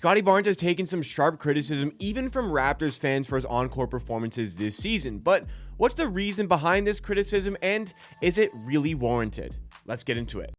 Scottie Barnes has taken some sharp criticism even from Raptors fans for his on-court performances this season. But what's the reason behind this criticism, and is it really warranted? Let's get into it.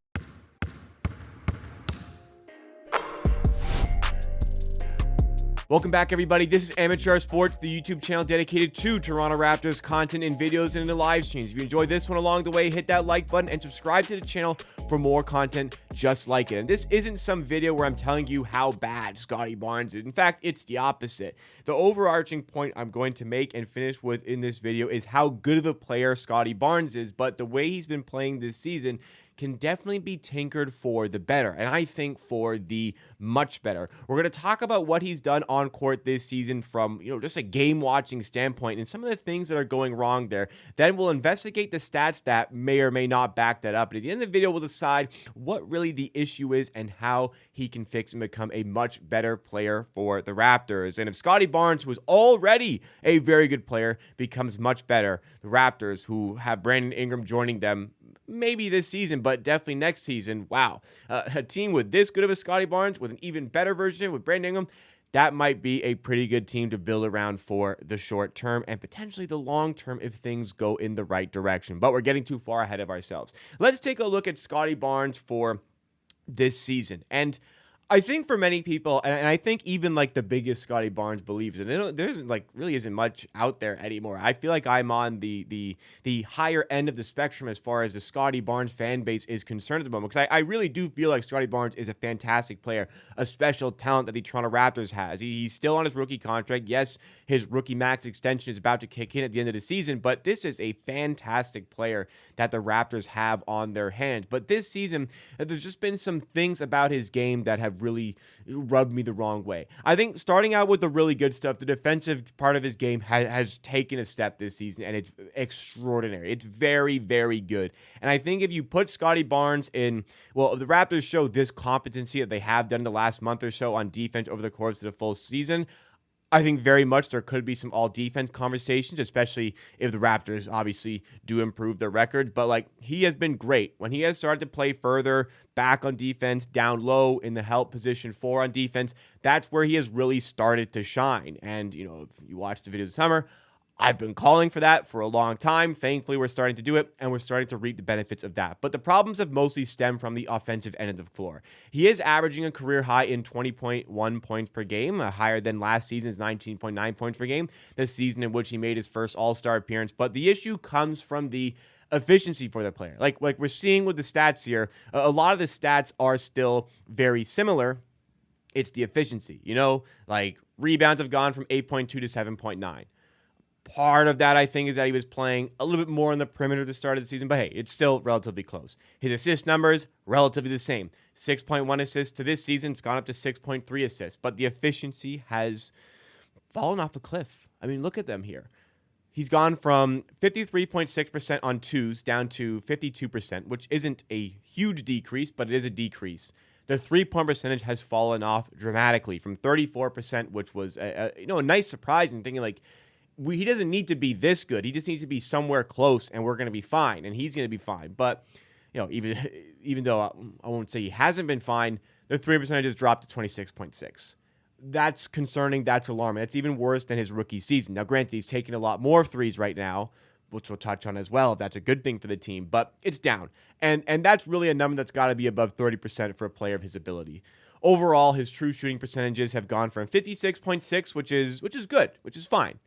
Welcome back, everybody. This is Amateur Sports, the YouTube channel dedicated to Toronto Raptors content and videos and in the live streams. If you enjoyed this one along the way, hit that like button and subscribe to the channel for more content just like it. And this isn't some video where I'm telling you how bad Scottie Barnes is. In fact, it's the opposite. The overarching point I'm going to make and finish with in this video is how good of a player Scottie Barnes is, but the way he's been playing this season can definitely be tinkered for the better, and I think for the much better. We're going to talk about what he's done on court this season from, just a game watching standpoint and some of the things that are going wrong there. Then we'll investigate the stats that may or may not back that up. And at the end of the video, we'll decide what really the issue is and how he can fix and become a much better player for the Raptors. And if Scottie Barnes, who is already a very good player, becomes much better, the Raptors, who have Brandon Ingram joining them, maybe this season, but definitely next season. Wow. A team with this good of a Scottie Barnes, with an even better version with Brandon Ingram, that might be a pretty good team to build around for the short term and potentially the long term if things go in the right direction. But we're getting too far ahead of ourselves. Let's take a look at Scottie Barnes for this season. And I think for many people, and I think even like the biggest Scottie Barnes believes in it, there isn't really isn't much out there anymore. I feel like I'm on the higher end of the spectrum as far as the Scottie Barnes fan base is concerned at the moment, because I really do feel like Scottie Barnes is a fantastic player, a special talent that the Toronto Raptors has. He's still on his rookie contract. Yes, his rookie max extension is about to kick in at the end of the season, but this is a fantastic player that the Raptors have on their hands. But this season, there's just been some things about his game that have really rubbed me the wrong way. I think starting out with the really good stuff, the defensive part of his game has taken a step this season, and it's extraordinary. It's very, very good. And I think if you put Scottie Barnes in, if the Raptors show this competency that they have done the last month or so on defense over the course of the full season, I think very much there could be some all-defense conversations, especially if the Raptors obviously do improve their record. But, he has been great. When he has started to play further back on defense, down low in the help position 4 on defense, that's where he has really started to shine. And, if you watch the videos this summer, I've been calling for that for a long time. Thankfully, we're starting to do it, and we're starting to reap the benefits of that. But the problems have mostly stemmed from the offensive end of the floor. He is averaging a career high in 20.1 points per game, higher than last season's 19.9 points per game, the season in which he made his first All-Star appearance. But the issue comes from the efficiency for the player. Like we're seeing with the stats here, a lot of the stats are still very similar. It's the efficiency, rebounds have gone from 8.2 to 7.9. Part of that, I think, is that he was playing a little bit more on the perimeter at the start of the season, but hey, it's still relatively close. His assist numbers, relatively the same. 6.1 assists to this season. It's gone up to 6.3 assists, but the efficiency has fallen off a cliff. I mean, look at them here. He's gone from 53.6% on twos down to 52%, which isn't a huge decrease, but it is a decrease. The three-point percentage has fallen off dramatically from 34%, which was a nice surprise, and thinking he doesn't need to be this good. He just needs to be somewhere close, and we're going to be fine, and he's going to be fine. But, even though I won't say he hasn't been fine, the 3 percentage has dropped to 26.6. That's concerning. That's alarming. That's even worse than his rookie season. Now, granted, he's taking a lot more threes right now, which we'll touch on as well, if that's a good thing for the team, but it's down. And that's really a number that's got to be above 30% for a player of his ability. Overall, his true shooting percentages have gone from 56.6, which is good, which is fine,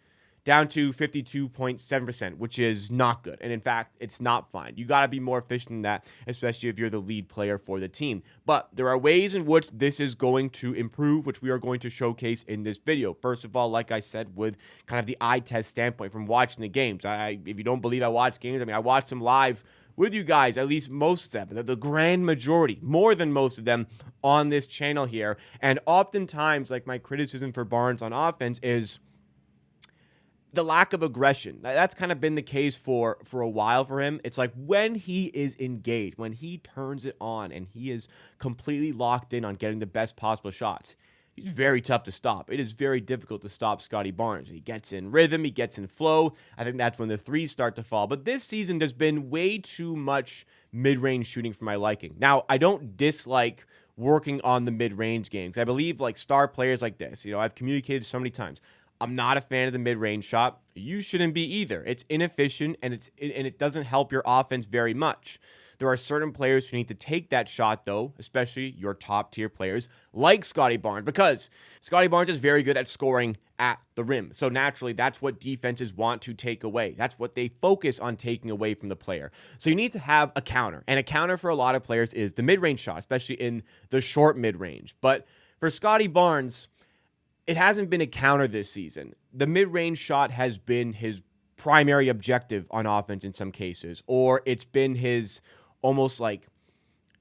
down to 52.7%, which is not good. And in fact, it's not fine. You got to be more efficient than that, especially if you're the lead player for the team. But there are ways in which this is going to improve, which we are going to showcase in this video. First of all, like I said, with kind of the eye test standpoint from watching the games. If you don't believe I watch games, I watch them live with you guys, at least most of them, the grand majority, more than most of them on this channel here. And oftentimes, my criticism for Barnes on offense is the lack of aggression. That's kind of been the case for a while for him. It's like when he is engaged, when he turns it on and he is completely locked in on getting the best possible shots, he's very tough to stop. It is very difficult to stop Scottie Barnes. He gets in rhythm, he gets in flow. I think that's when the threes start to fall. But this season, there's been way too much mid-range shooting for my liking. Now, I don't dislike working on the mid-range games. I believe like star players like this, I've communicated so many times. I'm not a fan of the mid-range shot. You shouldn't be either. It's inefficient and it doesn't help your offense very much. There are certain players who need to take that shot, though, especially your top-tier players like Scottie Barnes, because Scottie Barnes is very good at scoring at the rim. So naturally, that's what defenses want to take away. That's what they focus on taking away from the player. So you need to have a counter. And a counter for a lot of players is the mid-range shot, especially in the short mid-range. But for Scottie Barnes, it hasn't been a counter this season. The mid-range shot has been his primary objective on offense in some cases, or it's been his almost like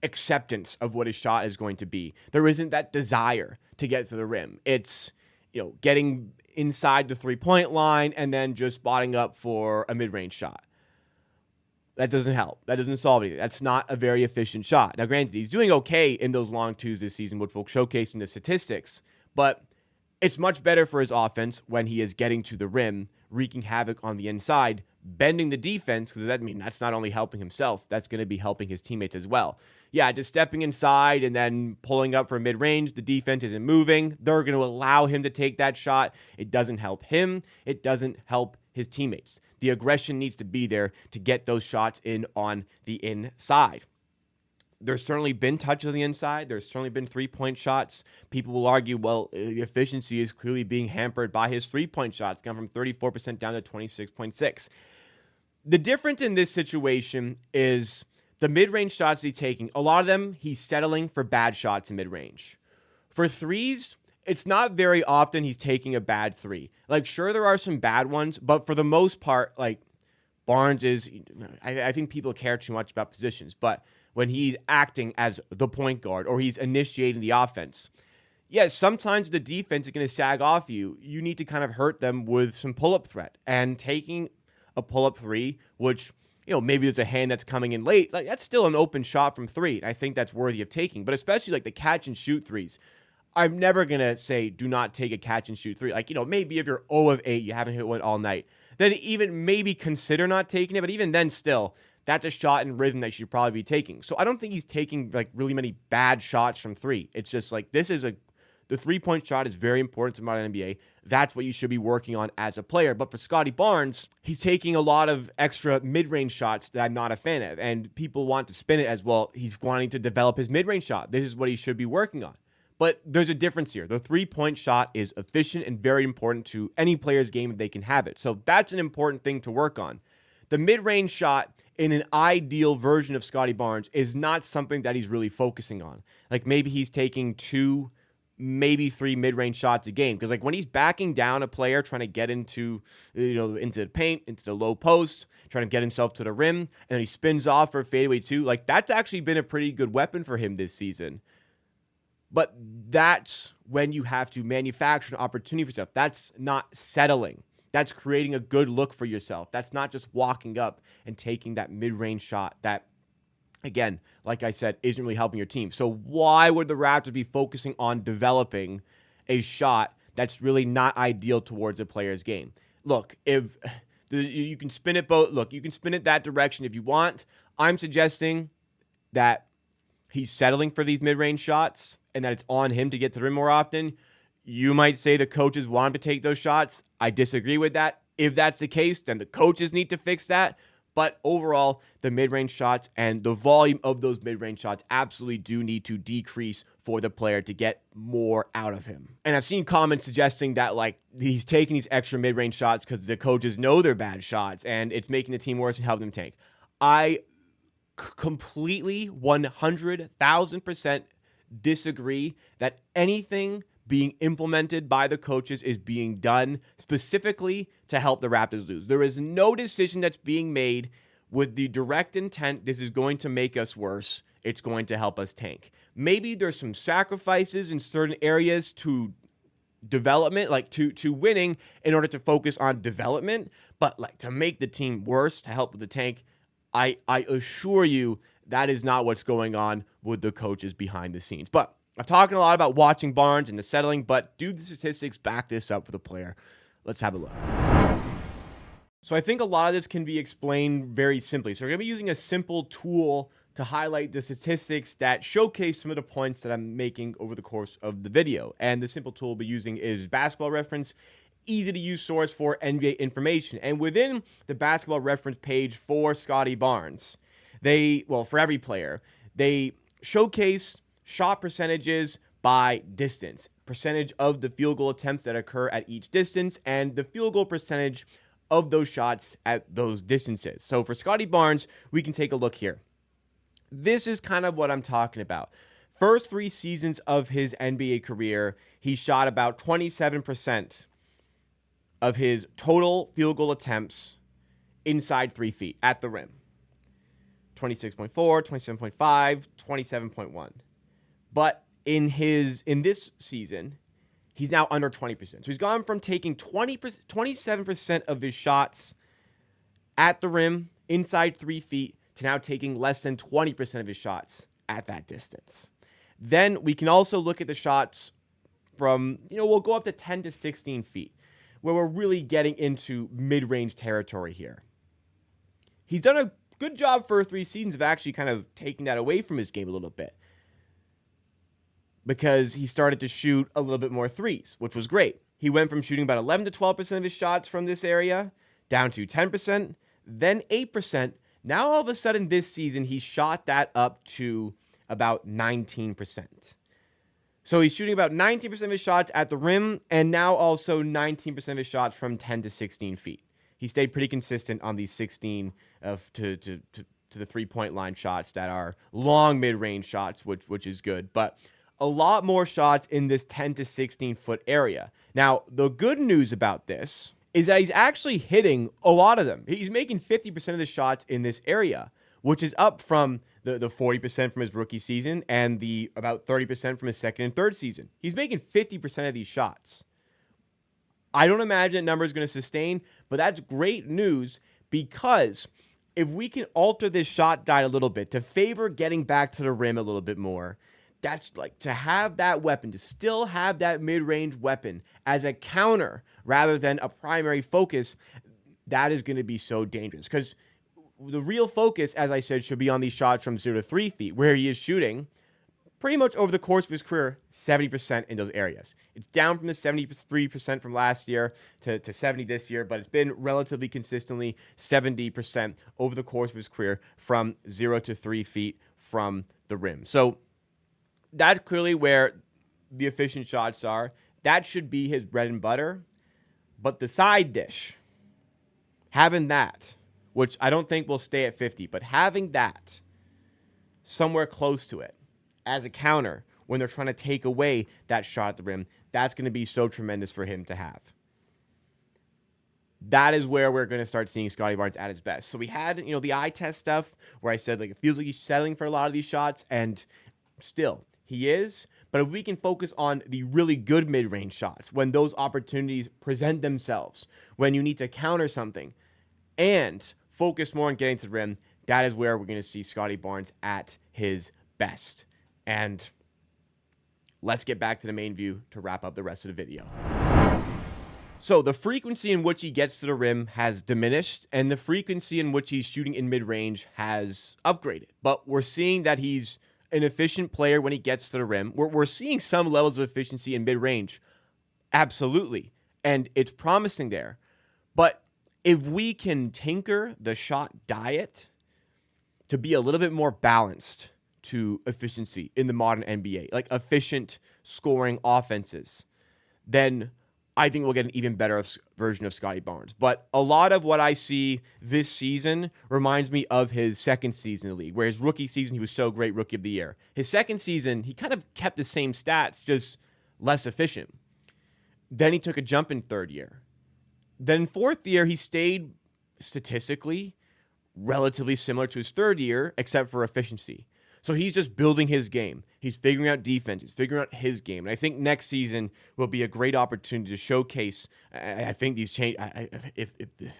acceptance of what his shot is going to be. There isn't that desire to get to the rim. It's, getting inside the three-point line and then just spotting up for a mid-range shot. That doesn't help. That doesn't solve anything. That's not a very efficient shot. Now, granted, he's doing okay in those long twos this season, which we'll showcase in the statistics, but it's much better for his offense when he is getting to the rim, wreaking havoc on the inside, bending the defense, because that's not only helping himself, that's going to be helping his teammates as well. Yeah, just stepping inside and then pulling up for mid-range, the defense isn't moving. They're going to allow him to take that shot. It doesn't help him. It doesn't help his teammates. The aggression needs to be there to get those shots in on the inside. There's certainly been touch on the inside. There's certainly been three-point shots. People will argue, well, the efficiency is clearly being hampered by his three-point shots, gone from 34% down to 26.6%. The difference in this situation is the mid-range shots he's taking. A lot of them, he's settling for bad shots in mid-range. For threes, it's not very often he's taking a bad three. Like, sure, there are some bad ones, but for the most part, like, Barnes is, I think people care too much about positions, but when he's acting as the point guard or he's initiating the offense, yes, sometimes the defense is going to sag off you. You need to kind of hurt them with some pull-up threat. And taking a pull-up three, which, maybe there's a hand that's coming in late, like that's still an open shot from three. And I think that's worthy of taking. But especially like the catch-and-shoot threes, I'm never going to say do not take a catch-and-shoot three. Like, maybe if you're 0 of 8, you haven't hit one all night, then even maybe consider not taking it. But even then still, that's a shot in rhythm that you should probably be taking. So I don't think he's taking like really many bad shots from three. It's just like the three-point shot is very important to modern NBA. That's what you should be working on as a player. But for Scottie Barnes, he's taking a lot of extra mid-range shots that I'm not a fan of. And people want to spin it as, well, he's wanting to develop his mid-range shot. This is what he should be working on. But there's a difference here. The three-point shot is efficient and very important to any player's game if they can have it. So that's an important thing to work on. The mid-range shot in an ideal version of Scottie Barnes is not something that he's really focusing on. Like maybe he's taking 2, maybe 3 mid-range shots a game. Because like when he's backing down a player trying to get into the paint, into the low post, trying to get himself to the rim, and then he spins off for a fadeaway too, like that's actually been a pretty good weapon for him this season. But that's when you have to manufacture an opportunity for yourself. That's not settling. That's creating a good look for yourself. That's not just walking up and taking that mid-range shot that, again, like I said, isn't really helping your team. So why would the Raptors be focusing on developing a shot that's really not ideal towards a player's game? Look, if you can spin it you can spin it that direction if you want. I'm suggesting that he's settling for these mid-range shots and that it's on him to get to the rim more often. You might say the coaches want him to take those shots. I disagree with that. If that's the case, then the coaches need to fix that. But overall, the mid-range shots and the volume of those mid-range shots absolutely do need to decrease for the player to get more out of him. And I've seen comments suggesting that like he's taking these extra mid-range shots because the coaches know they're bad shots and it's making the team worse and helping them tank. I completely 100,000% disagree that anything being implemented by the coaches is being done specifically to help the Raptors lose. There is no decision that's being made with the direct intent, this is going to make us worse, it's going to help us tank. Maybe there's some sacrifices in certain areas to development, like to winning in order to focus on development, but like to make the team worse to help with the tank, I assure you that is not what's going on with the coaches behind the scenes. But I've talked a lot about watching Barnes and the settling, but do the statistics back this up for the player? Let's have a look. So I think a lot of this can be explained very simply. So we're going to be using a simple tool to highlight the statistics that showcase some of the points that I'm making over the course of the video. And the simple tool we'll be using is Basketball Reference, easy to use source for NBA information. And within the Basketball Reference page for Scottie Barnes, for every player, they showcase shot percentages by distance, percentage of the field goal attempts that occur at each distance, and the field goal percentage of those shots at those distances. So for Scottie Barnes, we can take a look here. This is kind of what I'm talking about. First 3 seasons of his NBA career, he shot about 27% of his total field goal attempts inside 3 feet at the rim. 26.4, 27.5, 27.1. But in this season, he's now under 20%. So he's gone from taking 27% of his shots at the rim inside 3 feet to now taking less than 20% of his shots at that distance. Then we can also look at the shots from, we'll go up to 10 to 16 feet, where we're really getting into mid-range territory here. He's done a good job for 3 seasons of actually kind of taking that away from his game a little bit, because he started to shoot a little bit more threes, which was great. He went from shooting about 11 to 12% of his shots from this area down to 10%, then 8%. Now, all of a sudden this season, he shot that up to about 19%. So he's shooting about 19% of his shots at the rim, and now also 19% of his shots from 10 to 16 feet. He stayed pretty consistent on these 16 to the three-point line shots that are long mid-range shots, which is good. But a lot more shots in this 10 to 16-foot area. Now, the good news about this is that he's actually hitting a lot of them. He's making 50% of the shots in this area, which is up from the 40% from his rookie season and the about 30% from his second and third season. He's making 50% of these shots. I don't imagine that number is going to sustain, but that's great news, because if we can alter this shot diet a little bit to favor getting back to the rim a little bit more, that's like to have that weapon, to still have that mid-range weapon as a counter rather than a primary focus, that is going to be so dangerous. Because the real focus, as I said, should be on these shots from 0 to 3 feet, where he is shooting pretty much over the course of his career 70% in those areas. It's down from the 73% from last year to 70 this year, but it's been relatively consistently 70% over the course of his career from 0 to 3 feet from the rim. So that's clearly where the efficient shots are. That should be his bread and butter. But the side dish, having that, which I don't think will stay at 50, but having that somewhere close to it as a counter when they're trying to take away that shot at the rim, that's going to be so tremendous for him to have. That is where we're going to start seeing Scottie Barnes at his best. So we had, the eye test stuff where I said, it feels like he's settling for a lot of these shots, and still, he is. But if we can focus on the really good mid-range shots, when those opportunities present themselves, when you need to counter something, and focus more on getting to the rim, that is where we're going to see Scottie Barnes at his best. And let's get back to the main view to wrap up the rest of the video. So the frequency in which he gets to the rim has diminished, and the frequency in which he's shooting in mid-range has upgraded. But we're seeing that he's an efficient player when he gets to the rim. We're seeing some levels of efficiency in mid-range, absolutely, and it's promising there. But if we can tinker the shot diet to be a little bit more balanced to efficiency in the modern NBA, like efficient scoring offenses, then I think we'll get an even better version of Scottie Barnes. But a lot of what I see this season reminds me of his second season in the league, where his rookie season, he was so great, Rookie of the Year. His second season, he kind of kept the same stats, just less efficient. Then he took a jump in third year. Then fourth year, he stayed statistically relatively similar to his third year, except for efficiency. So he's just building his game. He's figuring out defense. He's figuring out his game. And I think next season will be a great opportunity to showcase. I think these change. If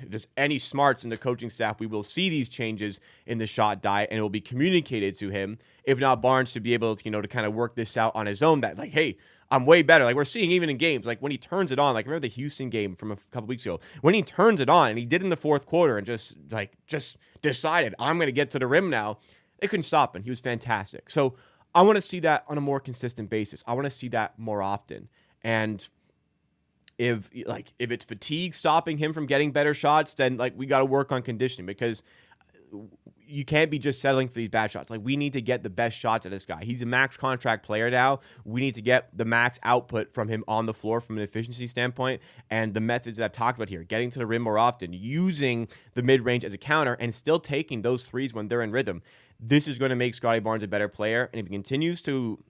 there's any smarts in the coaching staff, we will see these changes in the shot diet, and it will be communicated to him. If not, Barnes should be able to, to kind of work this out on his own. That hey, I'm way better. Like we're seeing even in games, like when he turns it on, like remember the Houston game from a couple weeks ago, when he turns it on, and he did in the fourth quarter, and just decided I'm going to get to the rim now. They couldn't stop him. He was fantastic. So I want to see that on a more consistent basis. I want to see that more often. And if it's fatigue stopping him from getting better shots, then like we got to work on conditioning, because you can't be just settling for these bad shots. Like we need to get the best shots of this guy. He's a max contract player now. We need to get the max output from him on the floor from an efficiency standpoint. And the methods that I've talked about here, getting to the rim more often, using the mid-range as a counter, and still taking those threes when they're in rhythm. This is going to make Scottie Barnes a better player. And if he continues to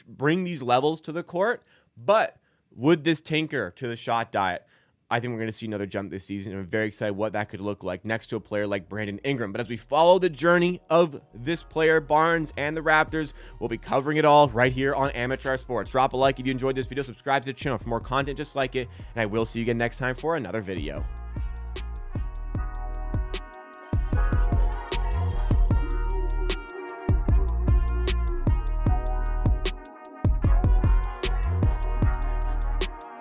bring these levels to the court, but would this tinker to the shot diet? I think we're going to see another jump this season. I'm very excited what that could look like next to a player like Brandon Ingram. But as we follow the journey of this player, Barnes, and the Raptors, we'll be covering it all right here on Amateur Sports. Drop a like if you enjoyed this video. Subscribe to the channel for more content just like it. And I will see you again next time for another video.